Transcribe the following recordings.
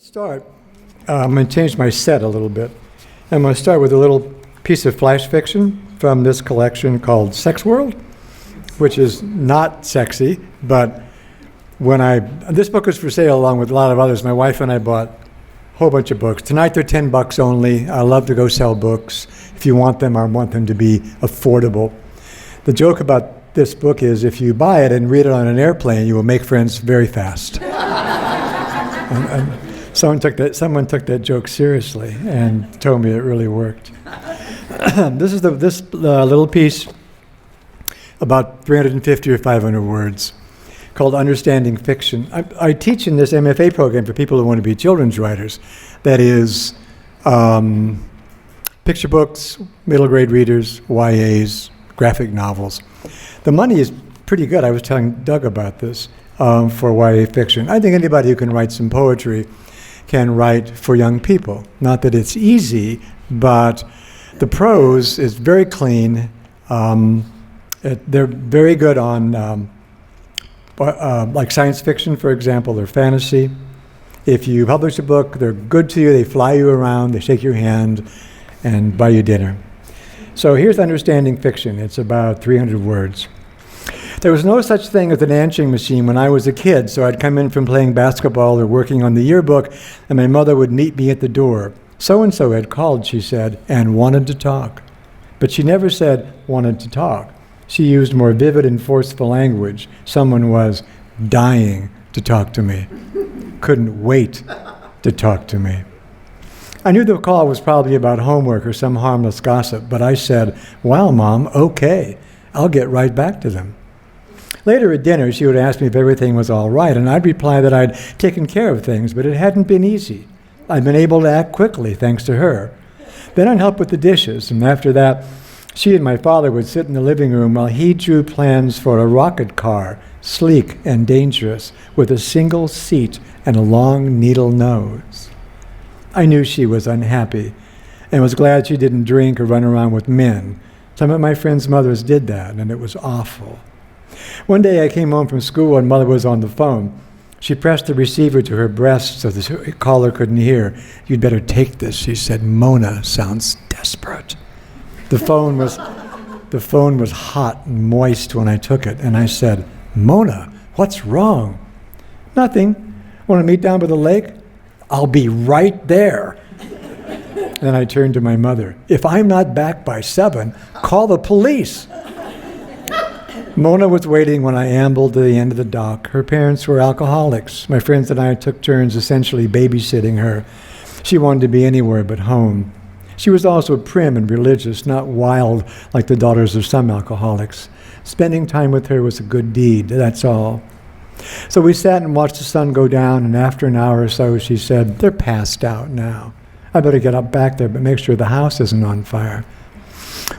I'm going to change my set a little bit. I'm going to start with a little piece of flash fiction from this collection called Sex World, which is not sexy, but this book was for sale along with a lot of others. My wife and I bought a whole bunch of books. Tonight they're $10 only. I love to go sell books. If you want them, I want them to be affordable. The joke about this book is if you buy it and read it on an airplane, you will make friends very fast. and someone took that joke seriously and told me it really worked. This is this little piece, about 350 or 500 words, called Understanding Fiction. I teach in this MFA program for people who want to be children's writers. That is, picture books, middle grade readers, YAs, graphic novels. The money is pretty good. I was telling Doug about this for YA fiction. I think anybody who can write some poetry can write for young people. Not that it's easy, but the prose is very clean. They're very good on like science fiction, for example, or fantasy. If you publish a book, they're good to you. They fly you around, they shake your hand, and buy you dinner. So here's Understanding Fiction. It's about 300 words. There was no such thing as an answering machine when I was a kid, so I'd come in from playing basketball or working on the yearbook, and my mother would meet me at the door. So-and-so had called, she said, and wanted to talk. But she never said, wanted to talk. She used more vivid and forceful language. Someone was dying to talk to me. Couldn't wait to talk to me. I knew the call was probably about homework or some harmless gossip, but I said, "Wow, Mom, okay. I'll get right back to them." Later at dinner, she would ask me if everything was all right, and I'd reply that I'd taken care of things, but it hadn't been easy. I'd been able to act quickly, thanks to her. Then I'd help with the dishes, and after that, she and my father would sit in the living room while he drew plans for a rocket car, sleek and dangerous, with a single seat and a long needle nose. I knew she was unhappy and was glad she didn't drink or run around with men. Some of my friends' mothers did that, and it was awful. One day I came home from school and Mother was on the phone. She pressed the receiver to her breast so the caller couldn't hear. "You'd better take this," she said. "Mona sounds desperate." The phone was hot and moist when I took it, and I said, "Mona, what's wrong?" "Nothing. Want to meet down by the lake?" "I'll be right there." Then I turned to my mother. "If I'm not back by 7, call the police." Mona was waiting when I ambled to the end of the dock. Her parents were alcoholics. My friends and I took turns essentially babysitting her. She wanted to be anywhere but home. She was also prim and religious, not wild like the daughters of some alcoholics. Spending time with her was a good deed, that's all. So we sat and watched the sun go down, and after an hour or so, she said, "They're passed out now. I better get up back there, but make sure the house isn't on fire."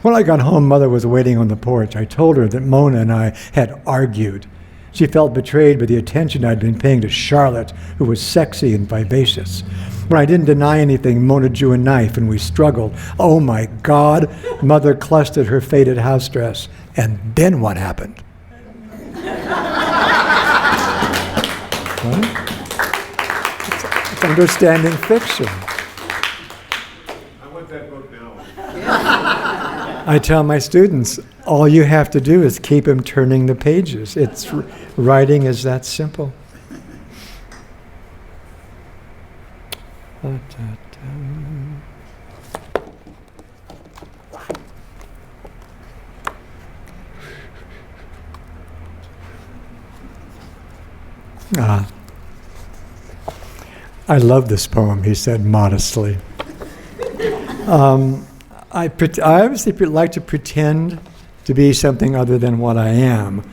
When I got home, Mother was waiting on the porch. I told her that Mona and I had argued. She felt betrayed by the attention I'd been paying to Charlotte, who was sexy and vivacious. When I didn't deny anything, Mona drew a knife and we struggled. Oh my God! Mother clutched at her faded house dress. And then what happened? Well, it's Understanding Fiction. I want that book now. I tell my students, all you have to do is keep them turning the pages. Writing is that simple. I love this poem, he said modestly. I obviously like to pretend to be something other than what I am.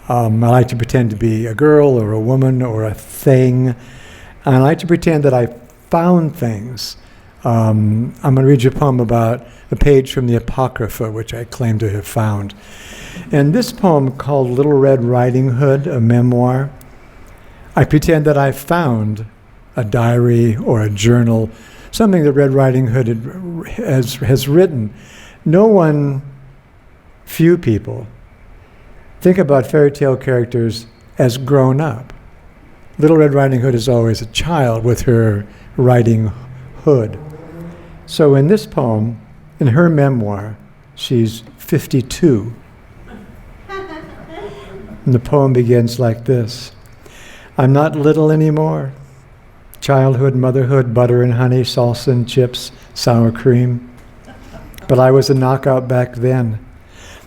I like to pretend to be a girl or a woman or a thing. And I like to pretend that I found things. I'm going to read you a poem about a page from the Apocrypha, which I claim to have found. And this poem, called Little Red Riding Hood, a memoir, I pretend that I found a diary or a journal, something that Red Riding Hood has written. Few people think about fairy tale characters as grown up. Little Red Riding Hood is always a child with her riding hood. So in this poem, in her memoir, she's 52. And the poem begins like this. I'm not little anymore. Childhood, motherhood, butter and honey, salsa and chips, sour cream. But I was a knockout back then.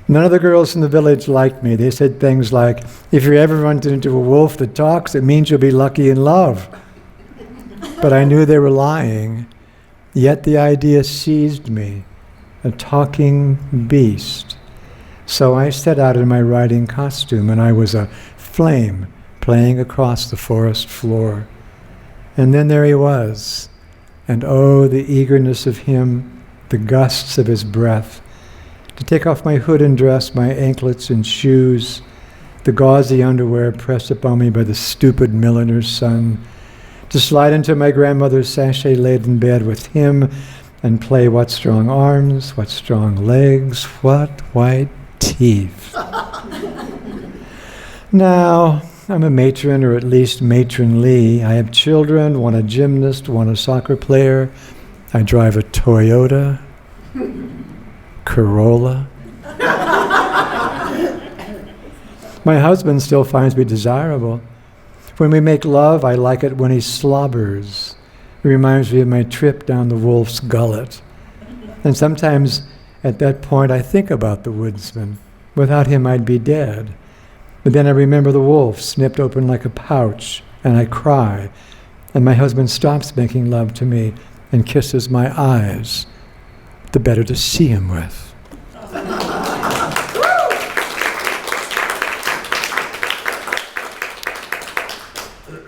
None of the girls in the village liked me. They said things like, if you ever run into a wolf that talks, it means you'll be lucky in love. But I knew they were lying. Yet the idea seized me, a talking beast. So I set out in my riding costume, and I was a flame playing across the forest floor. And then there he was, and oh, the eagerness of him, the gusts of his breath, to take off my hood and dress, my anklets and shoes, the gauzy underwear pressed upon me by the stupid milliner's son, to slide into my grandmother's sachet-laden bed with him and play what strong arms, what strong legs, what white teeth. Now, I'm a matron, or at least matronly. I have children, one a gymnast, one a soccer player. I drive a Toyota Corolla. My husband still finds me desirable. When we make love, I like it when he slobbers. It reminds me of my trip down the wolf's gullet. And sometimes at that point I think about the woodsman. Without him I'd be dead. But then I remember the wolf snipped open like a pouch, and I cry. And my husband stops making love to me and kisses my eyes, the better to see him with.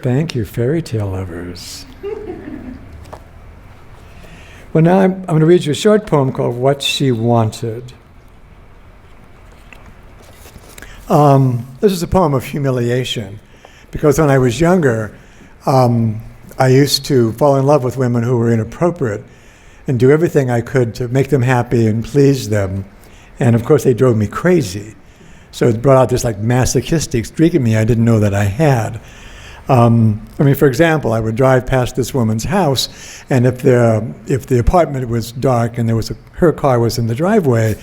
Thank you, fairy tale lovers. Well, now I'm going to read you a short poem called What She Wanted. This is a poem of humiliation, because when I was younger, I used to fall in love with women who were inappropriate and do everything I could to make them happy and please them. And of course, they drove me crazy. So it brought out this like masochistic streak in me I didn't know that I had. For example, I would drive past this woman's house, and if the apartment was dark and her car was in the driveway,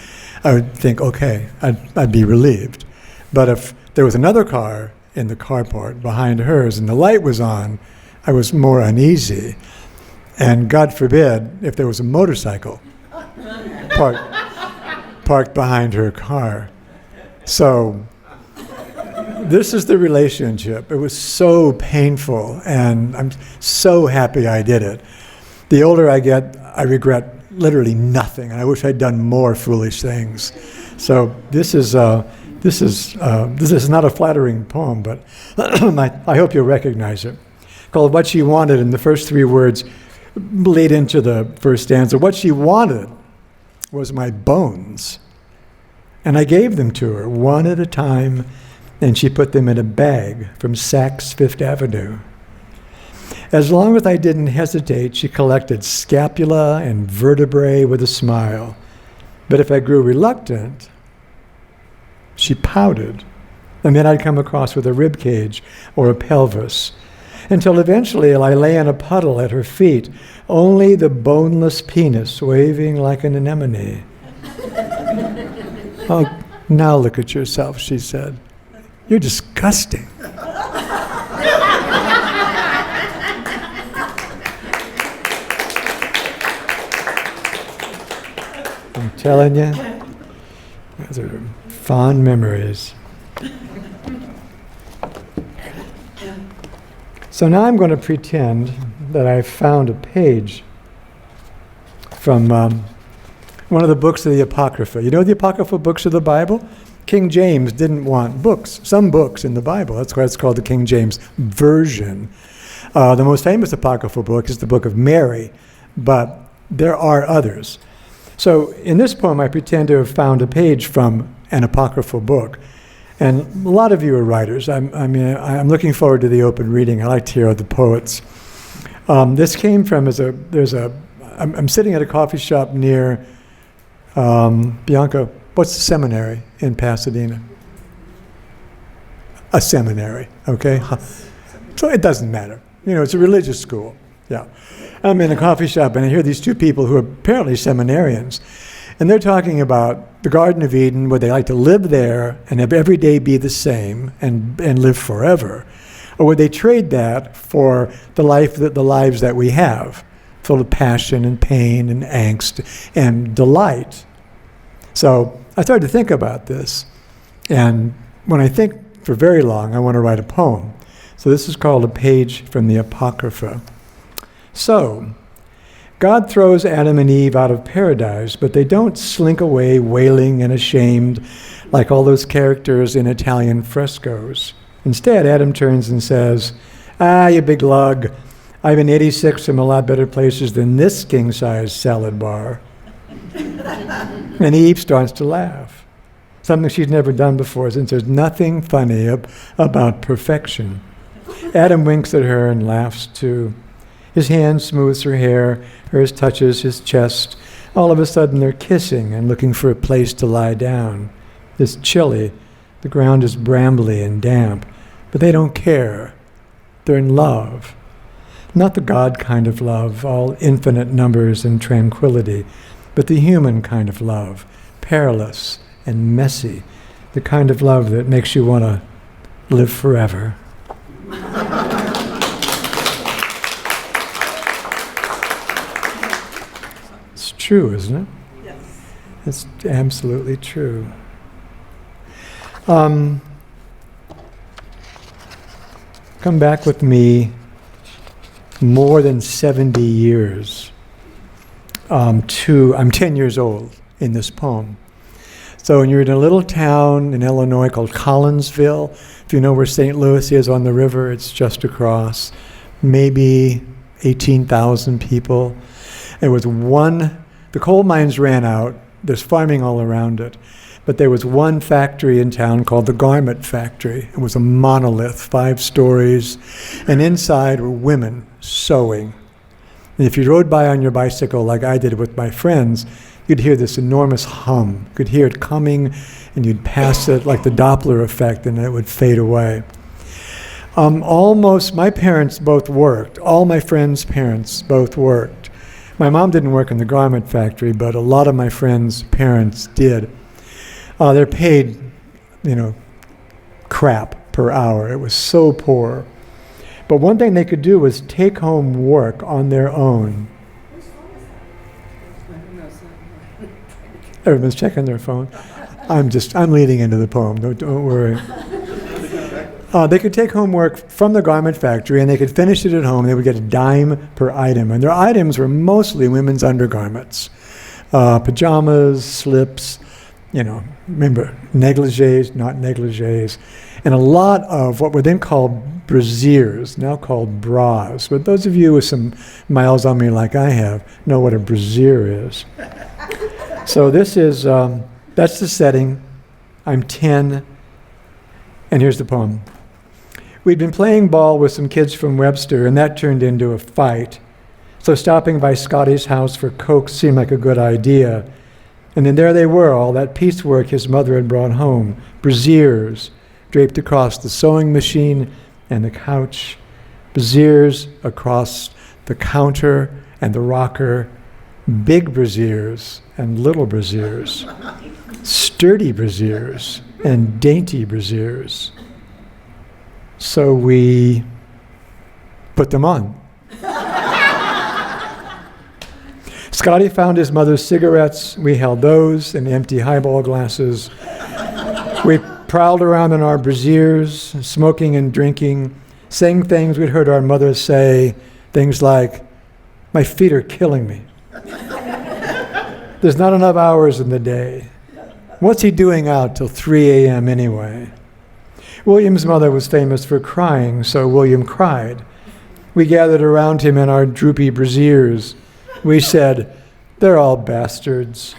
I would think, okay, I'd be relieved. But if there was another car in the carport behind hers and the light was on, I was more uneasy. And God forbid if there was a motorcycle parked behind her car. So this is the relationship. It was so painful, and I'm so happy I did it. The older I get, I regret literally nothing, and I wish I'd done more foolish things. So this is not a flattering poem, but I hope you'll recognize it. Called What She Wanted, and the first three words lead into the first stanza. What she wanted was my bones, and I gave them to her one at a time, and she put them in a bag from Saks Fifth Avenue. As long as I didn't hesitate, she collected scapula and vertebrae with a smile. But if I grew reluctant, she pouted, and then I'd come across with a rib cage or a pelvis, until eventually I lay in a puddle at her feet, only the boneless penis waving like an anemone. Oh, now look at yourself, she said. You're disgusting. I'm telling you, those are fond memories. So now I'm going to pretend that I found a page from one of the books of the Apocrypha. You know the Apocrypha books of the Bible? King James didn't want books, some books in the Bible. That's why it's called the King James Version. The most famous Apocryphal book is the Book of Mary, but there are others. So in this poem, I pretend to have found a page from an Apocryphal book. And a lot of you are writers. I'm looking forward to the open reading. I like to hear the poets. This came from I'm sitting at a coffee shop near Bianca. What's the seminary in Pasadena? A seminary, okay? So it doesn't matter. It's a religious school. Yeah. I'm in a coffee shop and I hear these two people who are apparently seminarians. And they're talking about the Garden of Eden, where they like to live there and have every day be the same and live forever. Or would they trade that for the lives that we have, full of passion and pain and angst and delight? So I started to think about this. And when I think for very long, I want to write a poem. So this is called A Page from the Apocrypha. So, God throws Adam and Eve out of paradise, but they don't slink away wailing and ashamed like all those characters in Italian frescoes. Instead, Adam turns and says, you big lug, I've been 86 from a lot better places than this king-size salad bar. And Eve starts to laugh, something she's never done before, since there's nothing funny about perfection. Adam winks at her and laughs too. His hand smooths her hair, hers touches his chest. All of a sudden they're kissing and looking for a place to lie down. It's chilly, the ground is brambly and damp, but they don't care. They're in love. Not the God kind of love, all infinite numbers and tranquility, but the human kind of love, perilous and messy, the kind of love that makes you want to live forever. It's true, isn't it? Yes. It's absolutely true. Come back with me more than 70 years. I'm 10 years old in this poem. So when you're in a little town in Illinois called Collinsville, if you know where St. Louis is on the river, it's just across, maybe 18,000 people. There was the coal mines ran out, there's farming all around it, but there was one factory in town called the Garment Factory. It was a monolith, 5 stories, and inside were women sewing. And if you rode by on your bicycle like I did with my friends, you'd hear this enormous hum. You could hear it coming, and you'd pass it like the Doppler effect, and it would fade away. My parents both worked. All my friends' parents both worked. My mom didn't work in the garment factory, but a lot of my friends' parents did. They're paid, crap per hour. It was so poor. But one thing they could do was take home work on their own. Everyone's checking their phone. I'm leading into the poem. Don't worry. They could take home work from the garment factory and they could finish it at home. They would get a dime per item. And their items were mostly women's undergarments. Pajamas, slips, remember, negligees, not negligees. And a lot of what were then called brassieres, now called bras. But those of you with some miles on me like I have know what a brassiere is. So this is, that's the setting. I'm 10, and here's the poem. We'd been playing ball with some kids from Webster, and that turned into a fight. So stopping by Scotty's house for Coke seemed like a good idea. And then there they were, all that piecework his mother had brought home, brassieres draped across the sewing machine and the couch, brassieres across the counter and the rocker, big brassieres and little brassieres, sturdy brassieres and dainty brassieres. So we put them on. Scotty found his mother's cigarettes. We held those and empty highball glasses. We prowled around in our brassieres, smoking and drinking, saying things we'd heard our mother say, things like, "My feet are killing me. There's not enough hours in the day. What's he doing out till 3 a.m. anyway?" William's mother was famous for crying, so William cried. We gathered around him in our droopy brassieres. We said, "They're all bastards.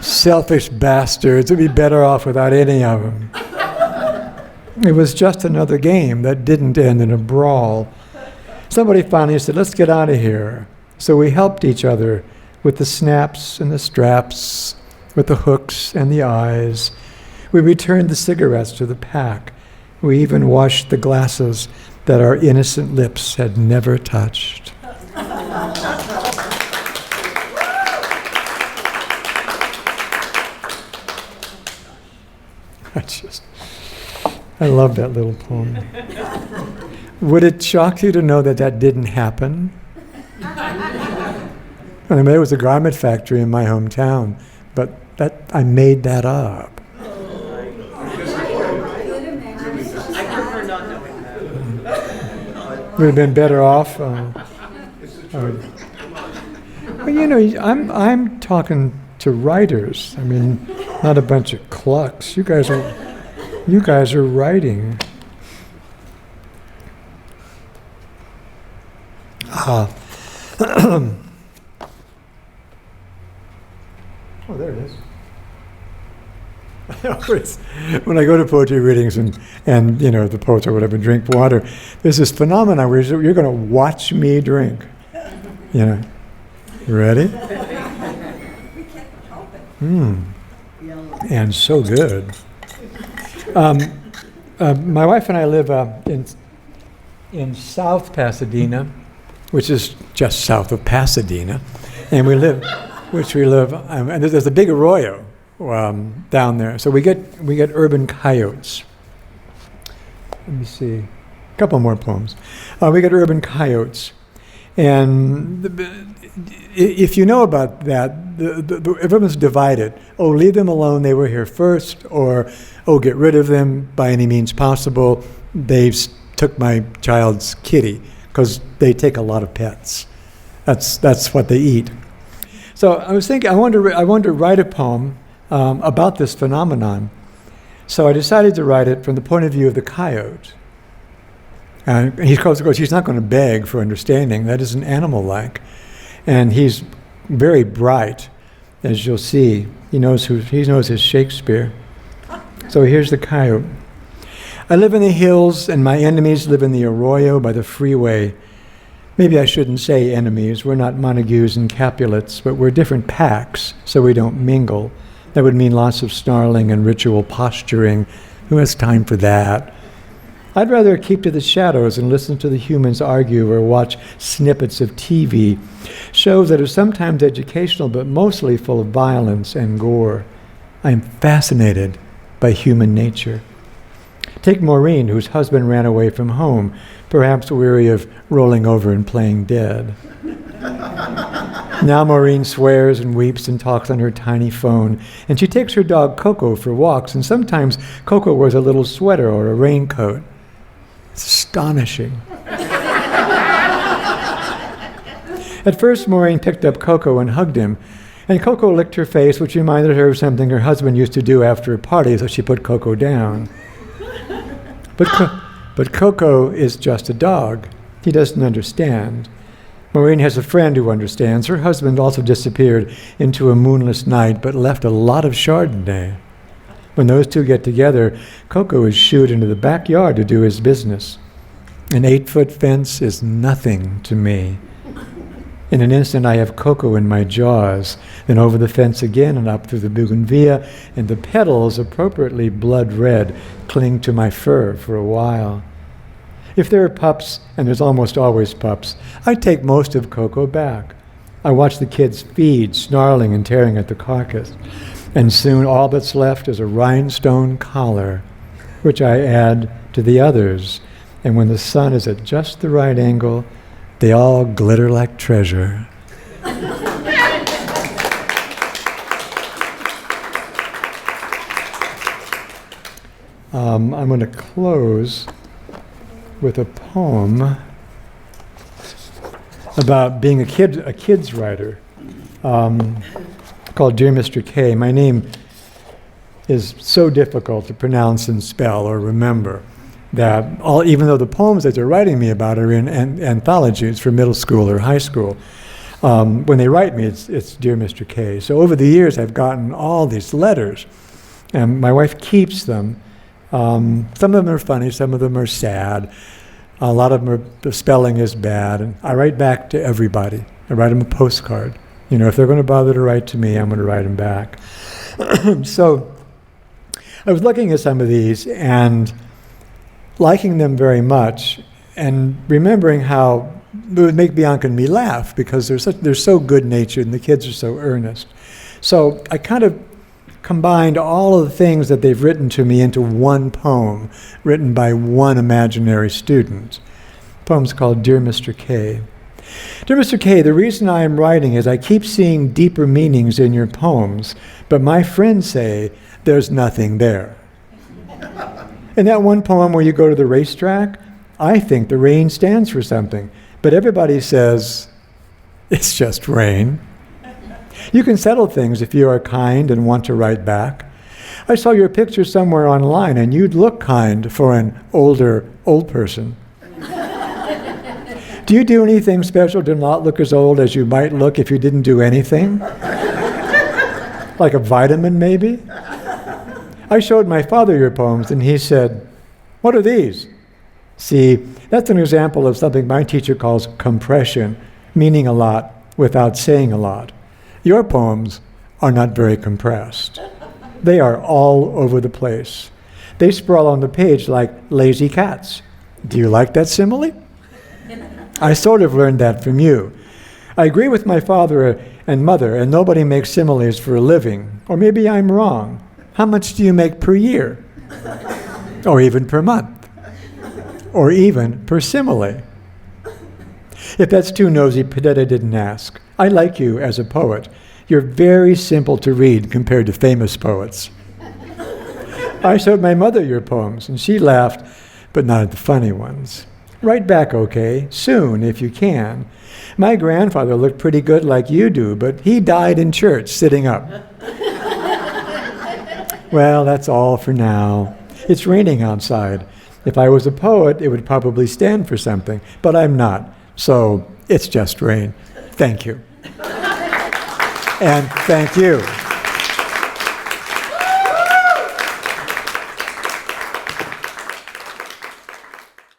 Selfish bastards. We'd be better off without any of them." It was just another game that didn't end in a brawl. Somebody finally said, "Let's get out of here." So we helped each other with the snaps and the straps, with the hooks and the eyes. We returned the cigarettes to the pack, We even washed the glasses that our innocent lips had never touched. I love that little poem. Would it shock you to know that that didn't happen? I mean, there was a garment factory in my hometown, but I made that up. I prefer not knowing that. Would have been better off. Well, you know, I'm talking to writers. I mean, not a bunch of clucks. You guys are writing. Oh, there it is. When I go to poetry readings and you know, the poets or whatever drink water, there's this phenomenon where you're going to watch me drink. You know, you ready? And so good. My wife and I live in South Pasadena, which is just south of Pasadena, and and there's a big arroyo down there. So we get urban coyotes. Let me see, a couple more poems. We get urban coyotes, and if you know about that, everyone's divided. Oh, leave them alone, they were here first, or oh, get rid of them by any means possible. They took my child's kitty, because they take a lot of pets. That's what they eat. So I was thinking, I wanted to write a poem about this phenomenon. So I decided to write it from the point of view of the coyote. And of course, he's not going to beg for understanding. That isn't animal-like. And he's very bright, as you'll see. He knows his Shakespeare. So here's the coyote. I live in the hills, and my enemies live in the arroyo by the freeway. Maybe I shouldn't say enemies. We're not Montagues and Capulets, but we're different packs, so we don't mingle. That would mean lots of snarling and ritual posturing. Who has time for that? I'd rather keep to the shadows and listen to the humans argue or watch snippets of TV, shows that are sometimes educational but mostly full of violence and gore. I am fascinated by human nature. Take Maureen, whose husband ran away from home, perhaps weary of rolling over and playing dead. Now Maureen swears and weeps and talks on her tiny phone, and she takes her dog Coco for walks, and sometimes Coco wears a little sweater or a raincoat. It's astonishing. At first, Maureen picked up Coco and hugged him, and Coco licked her face, which reminded her of something her husband used to do after a party, so she put Coco down. But Coco is just a dog. He doesn't understand. Maureen has a friend who understands. Her husband also disappeared into a moonless night, but left a lot of Chardonnay. When those two get together, Coco is shooed into the backyard to do his business. An 8-foot fence is nothing to me. In an instant, I have Coco in my jaws, then over the fence again and up through the bougainvillea, and the petals, appropriately blood red, cling to my fur for a while. If there are pups, and there's almost always pups, I take most of Coco back. I watch the kids feed, snarling and tearing at the carcass, and soon all that's left is a rhinestone collar, which I add to the others, and when the sun is at just the right angle, they all glitter like treasure. I'm going to close with a poem about being a kid's writer, called Dear Mr. K. My name is so difficult to pronounce and spell or remember that even though the poems that they're writing me about are in anthologies for middle school or high school, when they write me, it's Dear Mr. K. So over the years, I've gotten all these letters, and my wife keeps them. Some of them are funny, some of them are sad. A lot of them the spelling is bad, and I write back to everybody. I write them a postcard. You know, if they're going to bother to write to me, I'm going to write them back. So I was looking at some of these, and liking them very much and remembering how it would make Bianca and me laugh because they're so good-natured and the kids are so earnest. So I kind of combined all of the things that they've written to me into one poem written by one imaginary student. The poem's called Dear Mr. K. Dear Mr. K, the reason I am writing is I keep seeing deeper meanings in your poems, but my friends say there's nothing there. In that one poem where you go to the racetrack, I think the rain stands for something, but everybody says it's just rain. You can settle things if you are kind and want to write back. I saw your picture somewhere online and you'd look kind for an old person. Do you do anything special to not look as old as you might look if you didn't do anything? Like a vitamin, maybe? I showed my father your poems and he said, "What are these?" See, that's an example of something my teacher calls compression, meaning a lot without saying a lot. Your poems are not very compressed. They are all over the place. They sprawl on the page like lazy cats. Do you like that simile? I sort of learned that from you. I agree with my father and mother, and nobody makes similes for a living. Or maybe I'm wrong. How much do you make per year? Or even per month? Or even per simile? If that's too nosy, Padetta didn't ask. I like you as a poet. You're very simple to read compared to famous poets. I showed my mother your poems, and she laughed, but not at the funny ones. Write back, okay? Soon, if you can. My grandfather looked pretty good like you do, but he died in church sitting up. Well, that's all for now. It's raining outside. If I was a poet, it would probably stand for something, but I'm not. So it's just rain. Thank you. And thank you.